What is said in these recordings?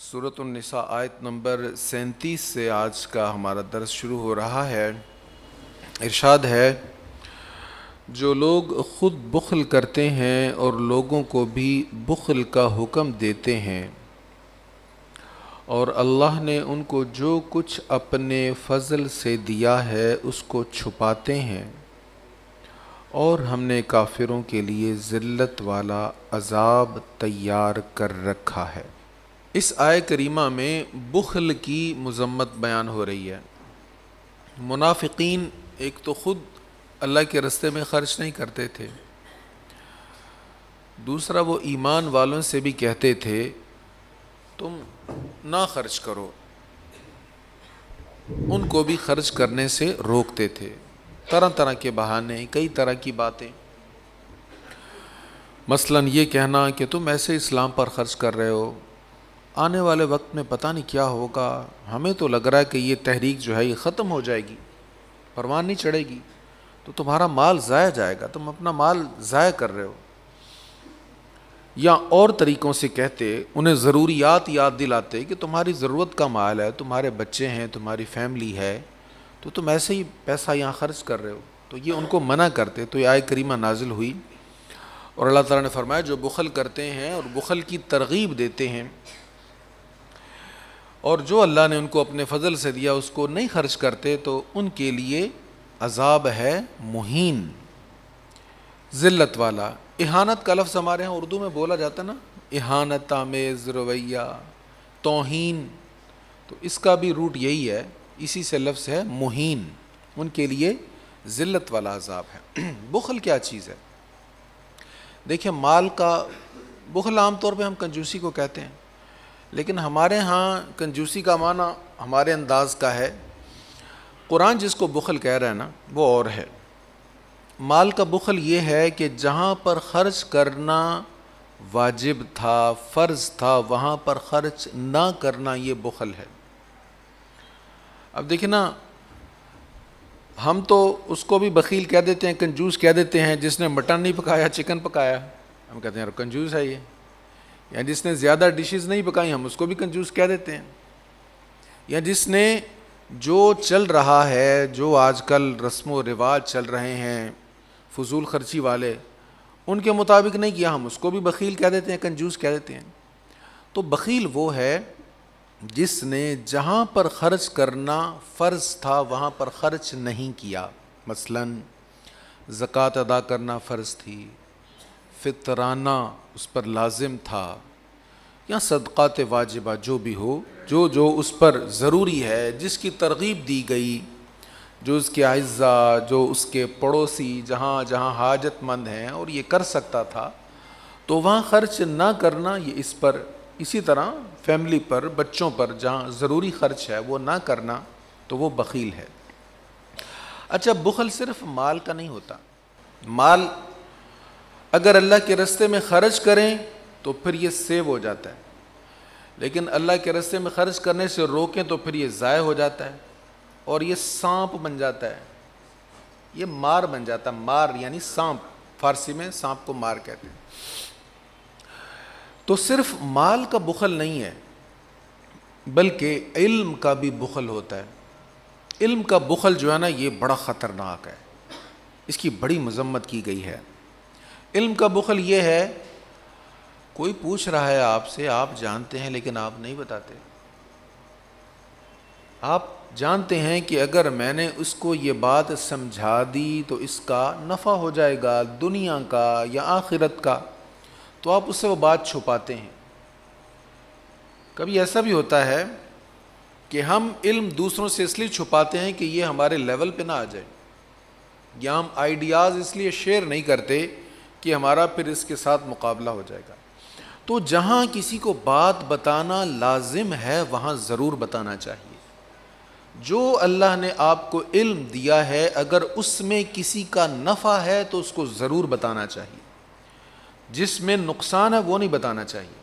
سورۃ النساء آیت نمبر 37 سے آج کا ہمارا درس شروع ہو رہا ہے۔ ارشاد ہے، جو لوگ خود بخل کرتے ہیں اور لوگوں کو بھی بخل کا حکم دیتے ہیں، اور اللہ نے ان کو جو کچھ اپنے فضل سے دیا ہے اس کو چھپاتے ہیں، اور ہم نے کافروں کے لیے ذلت والا عذاب تیار کر رکھا ہے۔ اس آیہ کریمہ میں بخل کی مذمت بیان ہو رہی ہے۔ منافقین ایک تو خود اللہ کے راستے میں خرچ نہیں کرتے تھے، دوسرا وہ ایمان والوں سے بھی کہتے تھے تم نہ خرچ کرو، ان کو بھی خرچ کرنے سے روکتے تھے۔ طرح طرح کے بہانے، کئی طرح کی باتیں، مثلا یہ کہنا کہ تم ایسے اسلام پر خرچ کر رہے ہو، آنے والے وقت میں پتہ نہیں کیا ہوگا، ہمیں تو لگ رہا ہے کہ یہ تحریک جو ہے یہ ختم ہو جائے گی، پروان نہیں چڑھے گی، تو تمہارا مال ضائع جائے گا، تم اپنا مال ضائع کر رہے ہو۔ یا اور طریقوں سے کہتے، انہیں ضروریات یاد دلاتے کہ تمہاری ضرورت کا مال ہے، تمہارے بچے ہیں، تمہاری فیملی ہے، تو تم ایسے ہی پیسہ یہاں خرچ کر رہے ہو، تو یہ ان کو منع کرتے۔ تو یہ آیت کریمہ نازل ہوئی اور اللہ تعالیٰ نے فرمایا جو بخل کرتے ہیں اور بخل کی ترغیب دیتے ہیں، اور جو اللہ نے ان کو اپنے فضل سے دیا اس کو نہیں خرچ کرتے، تو ان کے لیے عذاب ہے مہین، ذلت والا۔ اہانت کا لفظ ہمارے ہاں اردو میں بولا جاتا ہے نا، اہانت آمیز رویہ، توہین، تو اس کا بھی روٹ یہی ہے، اسی سے لفظ ہے مہین، ان کے لیے ذلت والا عذاب ہے۔ بخل کیا چیز ہے؟ دیکھیں، مال کا بخل عام طور پہ ہم کنجوسی کو کہتے ہیں، لیکن ہمارے ہاں کنجوسی کا معنی ہمارے انداز کا ہے، قرآن جس کو بخل کہہ رہا ہے نا وہ اور ہے۔ مال کا بخل یہ ہے کہ جہاں پر خرچ کرنا واجب تھا، فرض تھا، وہاں پر خرچ نہ کرنا، یہ بخل ہے۔ اب دیکھیں نا، ہم تو اس کو بھی بخیل کہہ دیتے ہیں، کنجوس کہہ دیتے ہیں جس نے مٹن نہیں پکایا، چکن پکایا، ہم کہتے ہیں یار کنجوس ہے یہ، یا جس نے زیادہ ڈشز نہیں پکائی ہم اس کو بھی کنجوس کہہ دیتے ہیں، یا جس نے جو چل رہا ہے، جو آج کل رسم و رواج چل رہے ہیں فضول خرچی والے، ان کے مطابق نہیں کیا، ہم اس کو بھی بخیل کہہ دیتے ہیں، کنجوس کہہ دیتے ہیں۔ تو بخیل وہ ہے جس نے جہاں پر خرچ کرنا فرض تھا وہاں پر خرچ نہیں کیا، مثلا زکوٰۃ ادا کرنا فرض تھی، فطرانہ اس پر لازم تھا، یا صدقات واجبہ جو بھی ہو، جو اس پر ضروری ہے، جس کی ترغیب دی گئی، جو اس کے اعزاء، جو اس کے پڑوسی جہاں جہاں حاجت مند ہیں اور یہ کر سکتا تھا، تو وہاں خرچ نہ کرنا، یہ اس پر، اسی طرح فیملی پر، بچوں پر جہاں ضروری خرچ ہے وہ نہ کرنا، تو وہ بخیل ہے۔ اچھا، بخل صرف مال کا نہیں ہوتا، مال اگر اللہ کے راستے میں خرچ کریں تو پھر یہ سیو ہو جاتا ہے، لیکن اللہ کے راستے میں خرچ کرنے سے روکیں تو پھر یہ ضائع ہو جاتا ہے، اور یہ سانپ بن جاتا ہے، یہ مار بن جاتا ہے، مار یعنی سانپ، فارسی میں سانپ کو مار کہتے ہیں۔ تو صرف مال کا بخل نہیں ہے، بلکہ علم کا بھی بخل ہوتا ہے۔ علم کا بخل جو ہے نا یہ بڑا خطرناک ہے، اس کی بڑی مذمت کی گئی ہے۔ علم کا بخل یہ ہے، کوئی پوچھ رہا ہے آپ سے، آپ جانتے ہیں لیکن آپ نہیں بتاتے۔ آپ جانتے ہیں کہ اگر میں نے اس کو یہ بات سمجھا دی تو اس کا نفع ہو جائے گا، دنیا کا یا آخرت کا، تو آپ اس سے وہ بات چھپاتے ہیں۔ کبھی ایسا بھی ہوتا ہے کہ ہم علم دوسروں سے اس لیے چھپاتے ہیں کہ یہ ہمارے لیول پہ نہ آ جائے، یا ہم آئیڈیاز اس لیے شیئر نہیں کرتے کہ ہمارا پھر اس کے ساتھ مقابلہ ہو جائے گا۔ تو جہاں کسی کو بات بتانا لازم ہے وہاں ضرور بتانا چاہیے۔ جو اللہ نے آپ کو علم دیا ہے اگر اس میں کسی کا نفع ہے تو اس کو ضرور بتانا چاہیے، جس میں نقصان ہے وہ نہیں بتانا چاہیے۔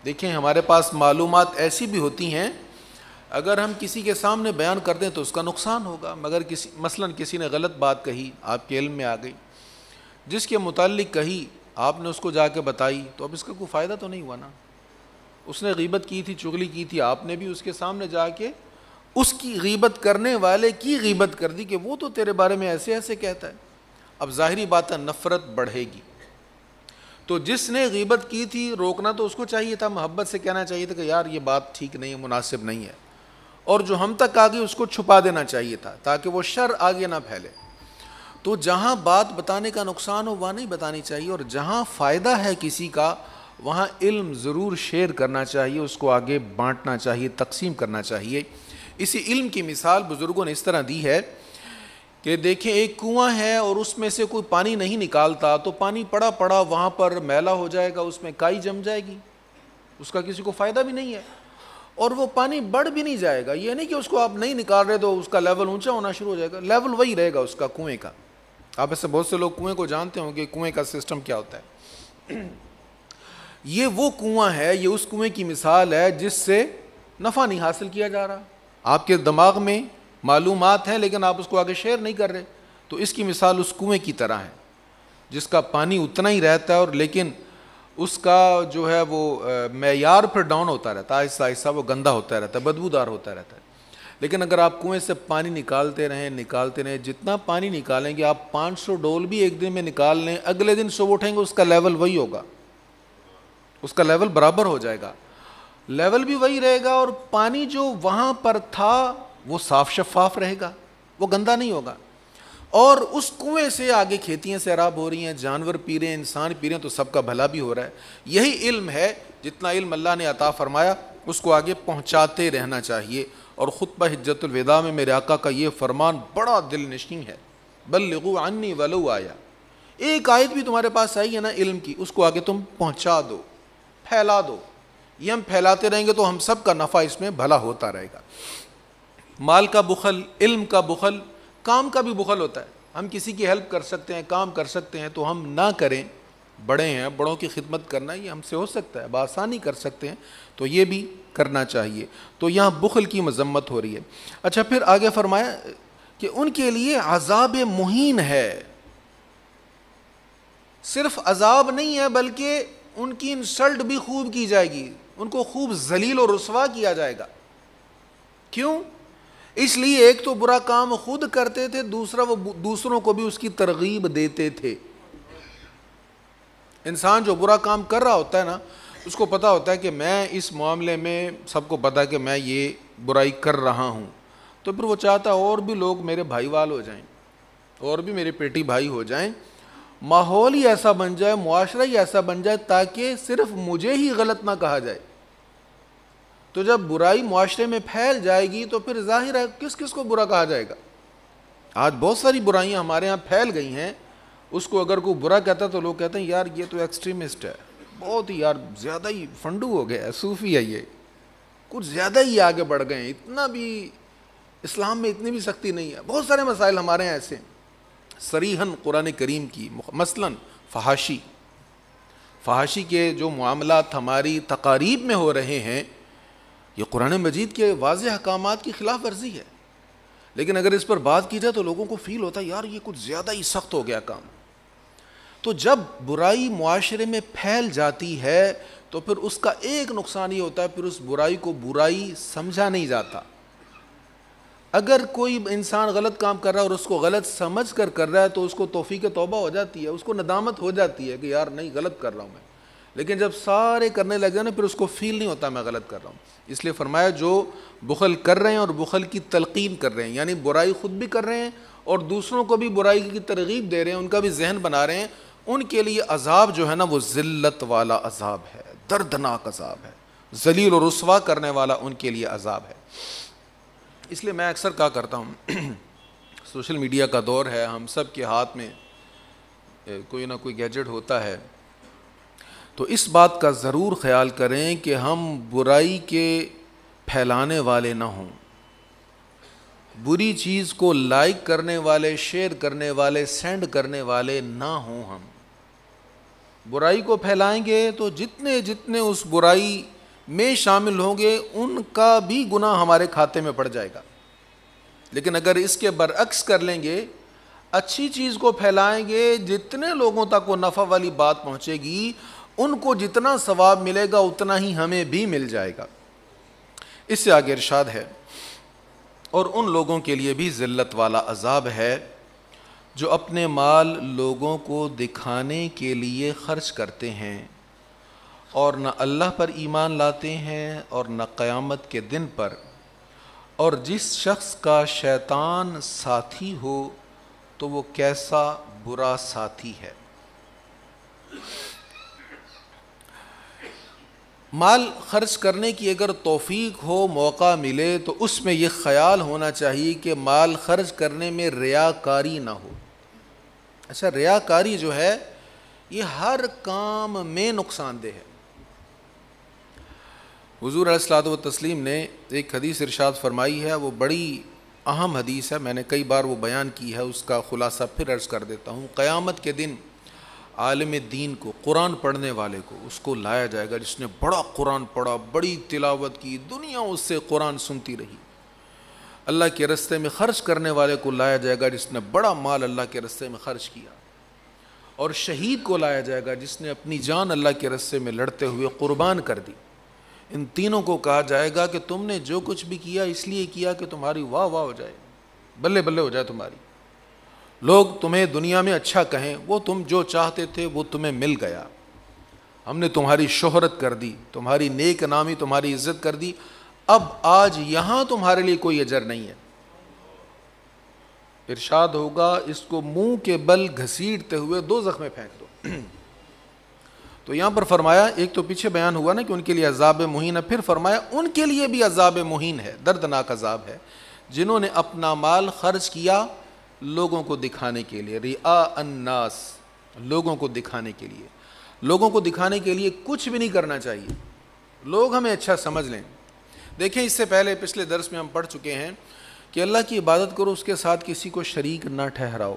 دیکھیں، ہمارے پاس معلومات ایسی بھی ہوتی ہیں اگر ہم کسی کے سامنے بیان کر دیں تو اس کا نقصان ہوگا، مگر مثلا کسی نے غلط بات کہی، آپ کے علم میں آ گئی، جس کے متعلق کہی آپ نے اس کو جا کے بتائی، تو اب اس کا کوئی فائدہ تو نہیں ہوا نا۔ اس نے غیبت کی تھی, چغلی کی تھی, آپ نے بھی اس کے سامنے جا کے اس کی غیبت کرنے والے کی غیبت کر دی کہ وہ تو تیرے بارے میں ایسے ایسے کہتا ہے. اب ظاہری بات ہے نفرت بڑھے گی. تو جس نے غیبت کی تھی روکنا تو اس کو چاہیے تھا, محبت سے کہنا چاہیے تھا کہ یار یہ بات ٹھیک نہیں ہے, مناسب نہیں ہے, اور جو ہم تک آ گئی اس کو چھپا دینا چاہیے تھا تاکہ وہ شر آگے نہ پھیلے. تو جہاں بات بتانے کا نقصان ہو وہاں نہیں بتانی چاہیے, اور جہاں فائدہ ہے کسی کا وہاں علم ضرور شیئر کرنا چاہیے, اس کو آگے بانٹنا چاہیے, تقسیم کرنا چاہیے. اسی علم کی مثال بزرگوں نے اس طرح دی ہے کہ دیکھیں ایک کنواں ہے اور اس میں سے کوئی پانی نہیں نکالتا تو پانی پڑا پڑا وہاں پر میلا ہو جائے گا, اس میں کائی جم جائے گی, اس کا کسی کو فائدہ بھی نہیں ہے, اور وہ پانی بڑھ بھی نہیں جائے گا. یہ نہیں کہ اس کو آپ نہیں نکال رہے تو اس کا لیول اونچا ہونا شروع ہو جائے گا, لیول وہی رہے گا اس کا کنویں کا. آپ ایسے بہت سے لوگ کنویں کو جانتے ہوں گے, کنویں کا سسٹم کیا ہوتا ہے. یہ وہ کنواں ہے, یہ اس کنویں کی مثال ہے جس سے نفع نہیں حاصل کیا جا رہا. آپ کے دماغ میں معلومات ہیں لیکن آپ اس کو آگے شیئر نہیں کر رہے. تو اس کی مثال اس کنویں کی طرح ہے جس کا پانی اتنا ہی رہتا ہے, اور لیکن اس کا جو ہے وہ معیار پھر ڈاؤن ہوتا رہتا ہے, آہستہ آہستہ وہ گندا ہوتا رہتا ہے, بدبودار ہوتا رہتا ہے. لیکن اگر آپ کنویں سے پانی نکالتے رہیں, جتنا پانی نکالیں گے آپ 500 ڈول بھی ایک دن میں نکال لیں, اگلے دن صبح اٹھیں گے اس کا لیول وہی ہوگا, اس کا لیول برابر ہو جائے گا, لیول بھی وہی رہے گا, اور پانی جو وہاں پر تھا وہ صاف شفاف رہے گا, وہ گندا نہیں ہوگا. اور اس کنویں سے آگے کھیتیاں سیراب ہو رہی ہیں, جانور پی رہے ہیں, انسان پی رہے ہیں, تو سب کا بھلا بھی ہو رہا ہے. یہی علم ہے, جتنا علم اللہ نے عطا فرمایا اس کو آگے پہنچاتے رہنا چاہیے. اور خطبہ حجۃ الوداع میں میرے آقا کا یہ فرمان بڑا دل نشین ہے, بلغوا عنی ولو آیا. ایک آیت بھی تمہارے پاس آئی ہے نا علم کی, اس کو آگے تم پہنچا دو, پھیلا دو. یہ ہم پھیلاتے رہیں گے تو ہم سب کا نفع اس میں بھلا ہوتا رہے گا. مال کا بخل, علم کا بخل, کام کا بھی بخل ہوتا ہے. ہم کسی کی ہیلپ کر سکتے ہیں, کام کر سکتے ہیں تو ہم نہ کریں. بڑے ہیں, بڑوں کی خدمت کرنا یہ ہم سے ہو سکتا ہے, بآسانی کر سکتے ہیں, تو یہ بھی کرنا چاہیے. تو یہاں بخل کی مذمت ہو رہی ہے. اچھا پھر آگے فرمایا کہ ان کے لیے عذاب مہین ہے. صرف عذاب نہیں ہے بلکہ ان کی انسلٹ بھی خوب کی جائے گی, ان کو خوب ذلیل اور رسوا کیا جائے گا. کیوں؟ اس لیے ایک تو برا کام خود کرتے تھے, دوسرا وہ دوسروں کو بھی اس کی ترغیب دیتے تھے. انسان جو برا کام کر رہا ہوتا ہے نا, اس کو پتا ہوتا ہے کہ میں اس معاملے میں, سب کو پتا ہے کہ میں یہ برائی کر رہا ہوں, تو پھر وہ چاہتا ہے اور بھی لوگ میرے بھائی وال ہو جائیں, اور بھی میرے پیٹی بھائی ہو جائیں, ماحول ہی ایسا بن جائے, معاشرہ ہی ایسا بن جائے تاکہ صرف مجھے ہی غلط نہ کہا جائے. تو جب برائی معاشرے میں پھیل جائے گی تو پھر ظاہر ہے کس کس کو برا کہا جائے گا. آج بہت ساری برائیاں ہمارے ہاں پھیل گئی ہیں, اس کو اگر کوئی برا کہتا ہے تو لوگ کہتے ہیں یار یہ تو ایکسٹریمسٹ ہے, بہت ہی یار زیادہ ہی فنڈو ہو گیا ہے, صوفی ہے, یہ کچھ زیادہ ہی آگے بڑھ گئے ہیں, اتنا بھی اسلام میں اتنی بھی سختی نہیں ہے. بہت سارے مسائل ہمارے یہاں ایسے صریحاً قرآن کریم کی, مثلاً فحاشی کے جو معاملات ہماری تقاریب میں ہو رہے ہیں, یہ قرآن مجید کے واضح احکامات کی خلاف ورزی ہے. لیکن اگر اس پر بات کی جائے تو لوگوں کو فیل ہوتا ہے یار یہ کچھ زیادہ ہی سخت ہو گیا کام. تو جب برائی معاشرے میں پھیل جاتی ہے تو پھر اس کا ایک نقصان یہ ہوتا ہے, پھر اس برائی کو برائی سمجھا نہیں جاتا. اگر کوئی انسان غلط کام کر رہا ہے اور اس کو غلط سمجھ کر رہا ہے تو اس کو توفیق توبہ ہو جاتی ہے, اس کو ندامت ہو جاتی ہے کہ یار نہیں غلط کر رہا ہوں میں. لیکن جب سارے کرنے لگ جائیں نا پھر اس کو فیل نہیں ہوتا میں غلط کر رہا ہوں. اس لیے فرمایا جو بخل کر رہے ہیں اور بخل کی تلقین کر رہے ہیں, یعنی برائی خود بھی کر رہے ہیں اور دوسروں کو بھی برائی کی ترغیب دے رہے ہیں, ان کا بھی ذہن بنا رہے ہیں, ان کے لیے عذاب جو ہے نا وہ ذلت والا عذاب ہے, دردناک عذاب ہے, ذلیل اور رسوا کرنے والا ان کے لیے عذاب ہے. اس لیے میں اکثر کہا کرتا ہوں سوشل میڈیا کا دور ہے, ہم سب کے ہاتھ میں کوئی نہ کوئی گیجٹ ہوتا ہے, تو اس بات کا ضرور خیال کریں کہ ہم برائی کے پھیلانے والے نہ ہوں, بری چیز کو لائک کرنے والے, شیئر کرنے والے, سینڈ کرنے والے نہ ہوں. ہم برائی کو پھیلائیں گے تو جتنے جتنے اس برائی میں شامل ہوں گے ان کا بھی گناہ ہمارے کھاتے میں پڑ جائے گا. لیکن اگر اس کے برعکس کر لیں گے, اچھی چیز کو پھیلائیں گے, جتنے لوگوں تک وہ نفع والی بات پہنچے گی ان کو جتنا ثواب ملے گا اتنا ہی ہمیں بھی مل جائے گا۔ اس سے آگے ارشاد ہے اور ان لوگوں کے لیے بھی ذلت والا عذاب ہے جو اپنے مال لوگوں کو دکھانے کے لیے خرچ کرتے ہیں اور نہ اللہ پر ایمان لاتے ہیں اور نہ قیامت کے دن پر، اور جس شخص کا شیطان ساتھی ہو تو وہ کیسا برا ساتھی ہے۔ مال خرچ کرنے کی اگر توفیق ہو، موقع ملے، تو اس میں یہ خیال ہونا چاہیے کہ مال خرچ کرنے میں ریاکاری نہ ہو۔ اچھا، ریاکاری جو ہے یہ ہر کام میں نقصان دہ ہے۔ حضور علیہ الصلوۃ والتسلیم نے ایک حدیث ارشاد فرمائی ہے، وہ بڑی اہم حدیث ہے، میں نے کئی بار وہ بیان کی ہے، اس کا خلاصہ پھر عرض کر دیتا ہوں۔ قیامت کے دن عالم دین کو، قرآن پڑھنے والے کو، اس کو لایا جائے گا جس نے بڑا قرآن پڑھا، بڑی تلاوت کی، دنیا اس سے قرآن سنتی رہی۔ اللہ کے راستے میں خرچ کرنے والے کو لایا جائے گا جس نے بڑا مال اللہ کے راستے میں خرچ کیا، اور شہید کو لایا جائے گا جس نے اپنی جان اللہ کے راستے میں لڑتے ہوئے قربان کر دی۔ ان تینوں کو کہا جائے گا کہ تم نے جو کچھ بھی کیا اس لیے کیا کہ تمہاری واہ واہ ہو جائے، بلے بلے ہو جائے تمہاری، لوگ تمہیں دنیا میں اچھا کہیں، وہ تم جو چاہتے تھے وہ تمہیں مل گیا، ہم نے تمہاری شہرت کر دی، تمہاری نیک نامی، تمہاری عزت کر دی، اب آج یہاں تمہارے لیے کوئی اجر نہیں ہے۔ ارشاد ہوگا اس کو منہ کے بل گھسیٹتے ہوئے دوزخ میں پھینک دو۔ تو یہاں پر فرمایا، ایک تو پیچھے بیان ہوا نا کہ ان کے لیے عذاب مہین ہے، پھر فرمایا ان کے لیے بھی عذاب مہین ہے، دردناک عذاب ہے، جنہوں نے اپنا مال خرچ کیا لوگوں کو دکھانے کے لیے، رعاء الناس، لوگوں کو دکھانے کے لیے۔ لوگوں کو دکھانے کے لیے کچھ بھی نہیں کرنا چاہیے، لوگ ہمیں اچھا سمجھ لیں۔ دیکھیں، اس سے پہلے پچھلے درس میں ہم پڑھ چکے ہیں کہ اللہ کی عبادت کرو، اس کے ساتھ کسی کو شریک نہ ٹھہراؤ۔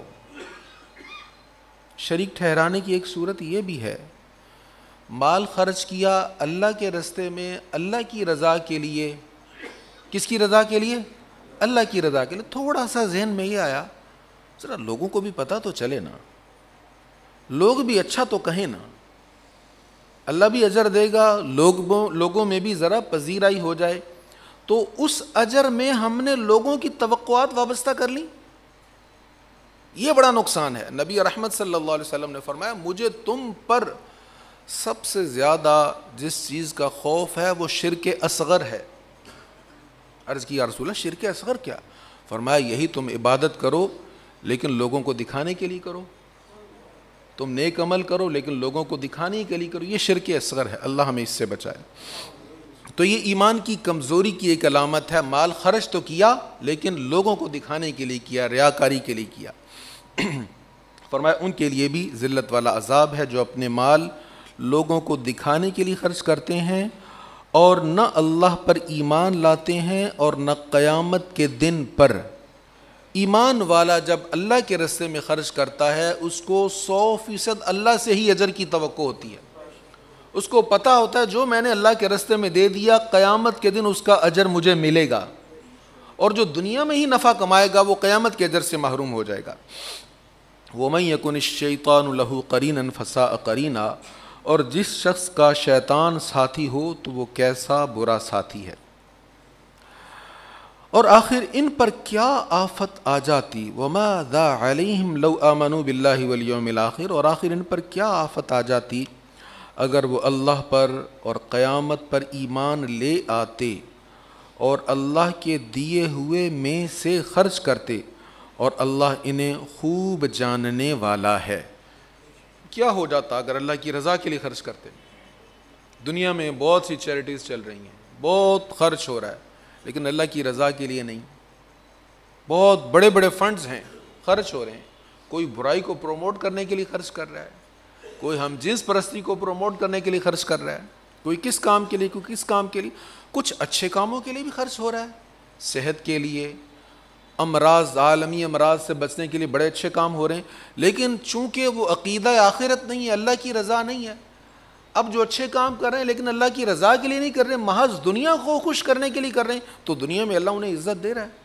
شریک ٹھہرانے کی ایک صورت یہ بھی ہے، مال خرچ کیا اللہ کے راستے میں، اللہ کی رضا کے لیے۔ کس کی رضا کے لیے؟ اللہ کی رضا کے لیے۔ تھوڑا سا ذہن میں یہ آیا، ذرا لوگوں کو بھی پتہ تو چلے نا، لوگ بھی اچھا تو کہیں نا، اللہ بھی اجر دے گا، لوگوں میں بھی ذرا پذیرائی ہو جائے۔ تو اس اجر میں ہم نے لوگوں کی توقعات وابستہ کر لی، یہ بڑا نقصان ہے۔ نبی رحمت صلی اللہ علیہ وسلم نے فرمایا، مجھے تم پر سب سے زیادہ جس چیز کا خوف ہے وہ شرک اصغر ہے۔ عرض کی یا رسول اللہ، شرک اصغر کیا؟ فرمایا یہی، تم عبادت کرو لیکن لوگوں کو دکھانے کے لیے کرو، تم نیک عمل کرو لیکن لوگوں کو دکھانے کے لیے کرو، یہ شرک اصغر ہے، اللہ ہمیں اس سے بچائے۔ تو یہ ایمان کی کمزوری کی ایک علامت ہے، مال خرچ تو کیا لیکن لوگوں کو دکھانے کے لیے کیا، ریاکاری کے لیے کیا۔ فرمایا ان کے لیے بھی ذلت والا عذاب ہے جو اپنے مال لوگوں کو دکھانے کے لیے خرچ کرتے ہیں اور نہ اللہ پر ایمان لاتے ہیں اور نہ قیامت کے دن پر۔ ایمان والا جب اللہ کے راستے میں خرچ کرتا ہے اس کو 100% اللہ سے ہی اجر کی توقع ہوتی ہے، اس کو پتہ ہوتا ہے جو میں نے اللہ کے راستے میں دے دیا قیامت کے دن اس کا اجر مجھے ملے گا، اور جو دنیا میں ہی نفع کمائے گا وہ قیامت کے اجر سے محروم ہو جائے گا۔ وَمَن يَكُنِ الشَّيْطَانُ لَهُ قَرِينًا فَسَاءَ قَرِينًا، اور جس شخص کا شیطان ساتھی ہو تو وہ کیسا برا ساتھی ہے۔ اور آخر ان پر کیا آفت آ جاتی، وَمَاذَا عَلَيْهِمْ لَوْ آمَنُوا بِاللَّهِ وَالْيَوْمِ الْآخِرِ، اور آخر ان پر کیا آفت آ جاتی اگر وہ اللہ پر اور قیامت پر ایمان لے آتے اور اللہ کے دیے ہوئے میں سے خرچ کرتے، اور اللہ انہیں خوب جاننے والا ہے۔ کیا ہو جاتا اگر اللہ کی رضا کے لیے خرچ کرتے؟ دنیا میں بہت سی چیریٹیز چل رہی ہیں، بہت خرچ ہو رہا ہے، لیکن اللہ کی رضا کے لیے نہیں۔ بہت بڑے بڑے فنڈز ہیں، خرچ ہو رہے ہیں، کوئی برائی کو پروموٹ کرنے کے لیے خرچ کر رہا ہے، کوئی ہم جنس پرستی کو پروموٹ کرنے کے لیے خرچ کر رہا ہے، کوئی کس کام کے لیے، کوئی کس کام کے لیے، کچھ اچھے کاموں کے لیے بھی خرچ ہو رہا ہے، صحت کے لیے، امراض، عالمی امراض سے بچنے کے لیے بڑے اچھے کام ہو رہے ہیں، لیکن چونکہ وہ عقیدہ آخرت نہیں ہے، اللہ کی رضا نہیں ہے، اب جو اچھے کام کر رہے ہیں لیکن اللہ کی رضا کے لیے نہیں کر رہے، محض دنیا کو خوش کرنے کے لیے کر رہے ہیں، تو دنیا میں اللہ انہیں عزت دے رہا ہے۔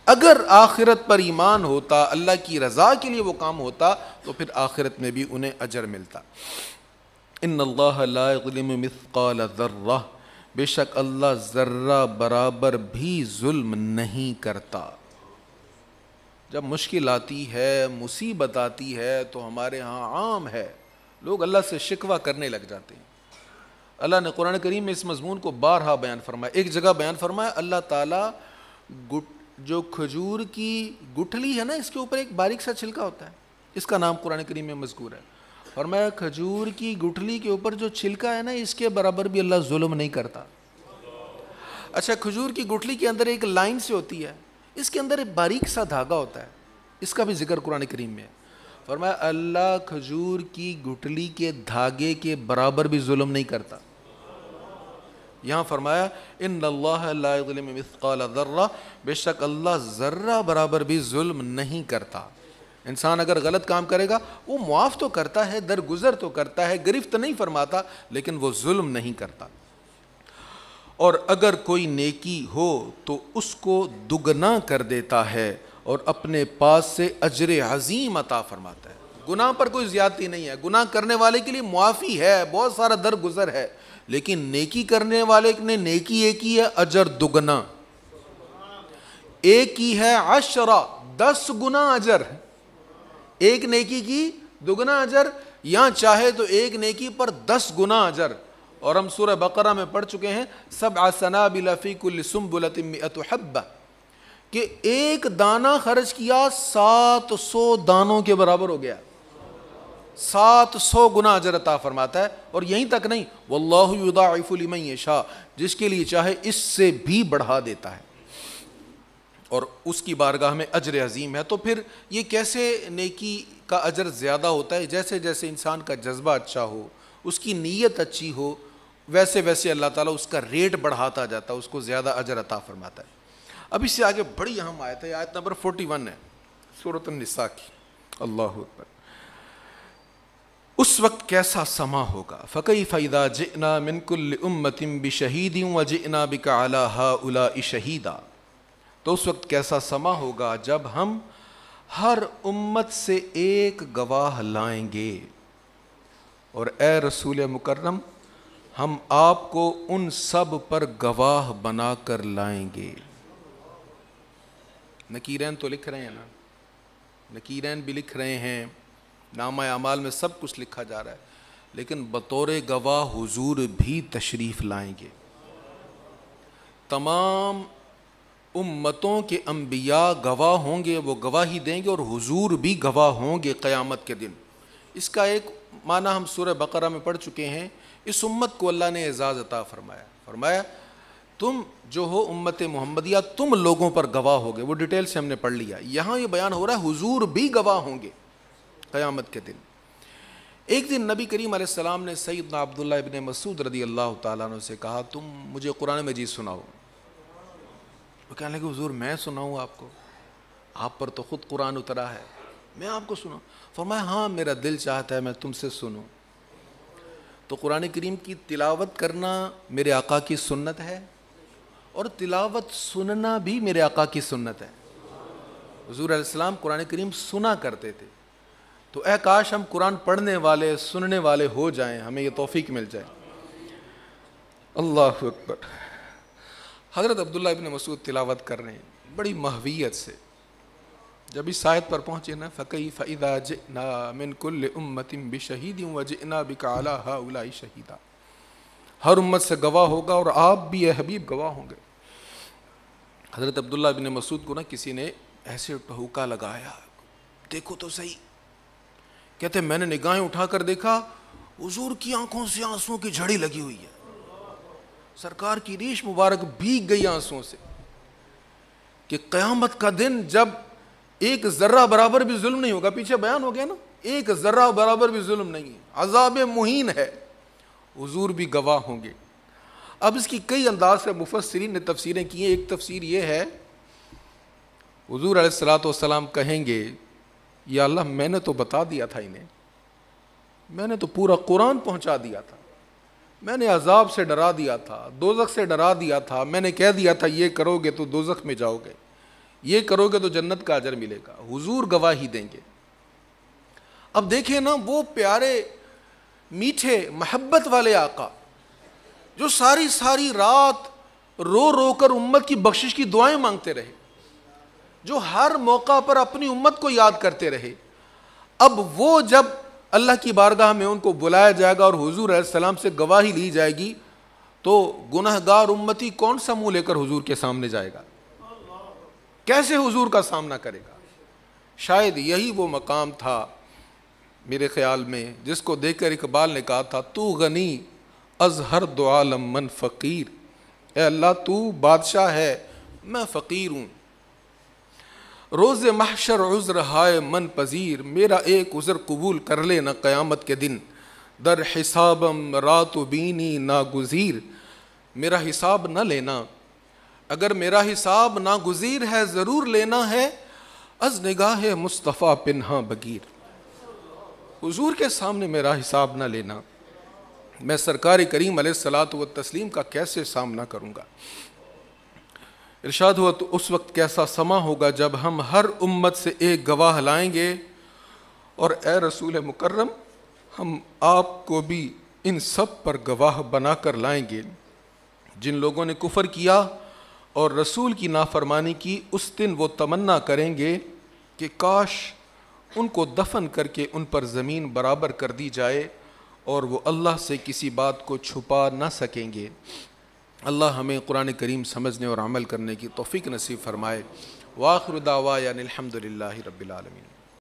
اگر آخرت پر ایمان ہوتا، اللہ کی رضا کے لیے وہ کام ہوتا، تو پھر آخرت میں بھی انہیں اجر ملتا۔ ان اللہ لا یظلم مثقال ذرہ، بے شک اللہ ذرہ برابر بھی ظلم نہیں کرتا۔ جب مشکل آتی ہے، مصیبت آتی ہے تو ہمارے ہاں عام ہے لوگ اللہ سے شکوہ کرنے لگ جاتے ہیں۔ اللہ نے قرآن کریم میں اس مضمون کو بارہا بیان فرمایا۔ ایک جگہ بیان فرمایا اللہ تعالیٰ جو کھجور کی گٹھلی ہے نا، اس کے اوپر ایک باریک سا چھلکا ہوتا ہے، اس کا نام قرآن کریم میں مذکور ہے۔ فرمایا کھجور کی گٹھلی کے اوپر جو چھلکا ہے نا، اس کے برابر بھی اللہ ظلم نہیں کرتا۔ اچھا، کھجور کی گٹھلی کے اندر ایک لائن سے ہوتی ہے، اس کے اندر ایک باریک سا دھاگا ہوتا ہے، اس کا بھی ذکر قرآن کریم میں ہے۔ فرمایا اللہ کھجور کی گٹھلی کے دھاگے کے برابر بھی ظلم نہیں کرتا۔ یہاں فرمایا ان اللہ لا یظلم مثقال ذرہ، بے شک اللہ ذرہ برابر بھی ظلم نہیں کرتا۔ انسان اگر غلط کام کرے گا وہ معاف تو کرتا ہے، درگزر تو کرتا ہے، گرفت نہیں فرماتا، لیکن وہ ظلم نہیں کرتا۔ اور اگر کوئی نیکی ہو تو اس کو دگنا کر دیتا ہے اور اپنے پاس سے اجر عظیم عطا فرماتا ہے۔ گناہ پر کوئی زیادتی نہیں ہے، گناہ کرنے والے کے لیے معافی ہے، بہت سارا درگزر ہے، لیکن نیکی کرنے والے نے نیکی ایک ہی ہے، اجر دگنا۔ ایک کی ہے 10 10 گنا اجر، ایک نیکی کی دگنا اجر، یا چاہے تو ایک نیکی پر 10 گنا اجر۔ اور ہم سورہ بقرہ میں پڑھ چکے ہیں 7 سنابل فی کل سنبلۃ 100 حبہ، کہ ایک دانہ خرچ کیا 700 دانوں کے برابر ہو گیا، 700 گنا اجر عطا فرماتا ہے۔ اور یہیں تک نہیں، واللہ یضاعف لمن یشاء، جس کے لیے چاہے اس سے بھی بڑھا دیتا ہے، اور اس کی بارگاہ میں اجر عظیم ہے۔ تو پھر یہ کیسے نیکی کا اجر زیادہ ہوتا ہے؟ جیسے جیسے انسان کا جذبہ اچھا ہو، اس کی نیت اچھی ہو، ویسے ویسے اللہ تعالیٰ اس کا ریٹ بڑھاتا جاتا ہے، اس کو زیادہ اجر عطا فرماتا ہے۔ اب اس سے آگے بڑی اہم آیت ہے، آیت نمبر 41 ہے سورۃ النساء کی۔ اللہ اکبر۔ اس وقت کیسا سما ہوگا، فَكَيْفَ إِذَا جِئْنَا مِن كُلِّ أُمَّةٍ بِشَهِيدٍ وَجِئْنَا بِكَ عَلَى هَؤُلَاءِ شَهِيدًا۔ تو اس وقت کیسا سما ہوگا جب ہم ہر امت سے ایک گواہ لائیں گے، اور اے رسول مکرم ہم آپ کو ان سب پر گواہ بنا کر لائیں گے۔ نکیرین تو لکھ رہے ہیں نا، نکیرین بھی لکھ رہے ہیں، نامہ اعمال میں سب کچھ لکھا جا رہا ہے، لیکن بطور گواہ حضور بھی تشریف لائیں گے۔ تمام امتوں کے انبیاء گواہ ہوں گے، وہ گواہی دیں گے، اور حضور بھی گواہ ہوں گے قیامت کے دن۔ اس کا ایک معنی ہم سورہ بقرہ میں پڑھ چکے ہیں۔ اس امت کو اللہ نے اعزاز عطا فرمایا، فرمایا تم جو ہو امت محمدیہ، تم لوگوں پر گواہ ہوگے، وہ ڈیٹیل سے ہم نے پڑھ لیا۔ یہاں یہ بیان ہو رہا ہے حضور بھی گواہ ہوں گے قیامت کے دن۔ ایک دن نبی کریم علیہ السلام نے سیدنا عبداللہ ابن مسعود رضی اللہ تعالیٰ عنہ سے کہا تم مجھے قرآن مجید سناؤ۔ وہ کہنے لگے حضور میں سناؤں آپ کو؟ آپ پر تو خود قرآن اترا ہے، میں آپ کو سناؤں؟ فرمایا ہاں میرا دل چاہتا ہے میں تم سے سنوں۔ تو قرآن کریم کی تلاوت کرنا میرے آقا کی سنت ہے، اور تلاوت سننا بھی میرے آقا کی سنت ہے۔ حضور علیہ السلام قرآن کریم سنا کرتے تھے، تو اے کاش ہم قرآن پڑھنے والے سننے والے ہو جائیں، ہمیں یہ توفیق مل جائے۔ اللہ اکبر۔ حضرت عبداللہ ابن مسعود تلاوت کر رہے ہیں بڑی محویت سے۔ جب اس آیت پر پہنچے نا فَكَيْفَ إِذَا جِئْنَا مِن كُلِّ أُمَّةٍ بِشَهِيدٍ وَجِئْنَا بِكَ عَلَى هَؤُلَاءِ شَهِيدًا، ہر امت سے گواہ ہوگا اور آپ بھی اے حبیب گواہ ہوں گے۔ حضرت عبداللہ ابن مسعود کو نا کسی نے ایسے ٹھوکا لگایا، دیکھو تو صحیح، کہتے میں نے نگاہیں اٹھا کر دیکھا حضور کی آنکھوں سے آنسوں کی جھڑی لگی ہوئی ہے، سرکار کی ریش مبارک بھیگ گئی آنسوں سے، کہ قیامت کا دن جب ایک ذرہ برابر بھی ظلم نہیں ہوگا، پیچھے بیان ہو گیا نا، ایک ذرہ برابر بھی ظلم نہیں ہے، عذاب مہین ہے، حضور بھی گواہ ہوں گے۔ اب اس کی کئی انداز سے مفسرین نے تفسیریں کی ہیں۔ ایک تفسیر یہ ہے حضور علیہ السلام کہیں گے یا اللہ میں نے تو بتا دیا تھا انہیں، میں نے تو پورا قرآن پہنچا دیا تھا، میں نے عذاب سے ڈرا دیا تھا، دوزخ سے ڈرا دیا تھا، میں نے کہہ دیا تھا یہ کرو گے تو دوزخ میں جاؤ گے، یہ کرو گے تو جنت کا اجر ملے گا۔ حضور گواہی دیں گے۔ اب دیکھیں نا وہ پیارے میٹھے محبت والے آقا جو ساری ساری رات رو رو کر امت کی بخشش کی دعائیں مانگتے رہے، جو ہر موقع پر اپنی امت کو یاد کرتے رہے، اب وہ جب اللہ کی بارگاہ میں ان کو بلایا جائے گا اور حضور علیہ السلام سے گواہی لی جائے گی تو گنہگار امتی کون سا منہ لے کر حضور کے سامنے جائے گا؟ کیسے حضور کا سامنا کرے گا؟ شاید یہی وہ مقام تھا میرے خیال میں جس کو دیکھ کر اقبال نے کہا تھا تو غنی از ہر دو عالم من فقیر، اے اللہ تو بادشاہ ہے میں فقیر ہوں، روز محشر عذر ہائے من پذیر، میرا ایک عذر قبول کر لے نہ قیامت کے دن، در حسابم رات و بینی ناگزیر، میرا حساب نہ لینا، اگر میرا حساب ناگزیر ہے ضرور لینا ہے، از نگاہ مصطفیٰ پنہاں بگیر، حضور کے سامنے میرا حساب نہ لینا، میں سرکار کریم علیہ الصلاۃ والتسلیم کا کیسے سامنا کروں گا؟ ارشاد ہوا تو اس وقت کیسا سما ہوگا جب ہم ہر امت سے ایک گواہ لائیں گے، اور اے رسول مکرم ہم آپ کو بھی ان سب پر گواہ بنا کر لائیں گے۔ جن لوگوں نے کفر کیا اور رسول کی نافرمانی کی اس دن وہ تمنا کریں گے کہ کاش ان کو دفن کر کے ان پر زمین برابر کر دی جائے، اور وہ اللہ سے کسی بات کو چھپا نہ سکیں گے۔ اللہ ہمیں قرآن کریم سمجھنے اور عمل کرنے کی توفیق نصیب فرمائے۔ وآخر دعوانا الحمد للہ رب العالمین۔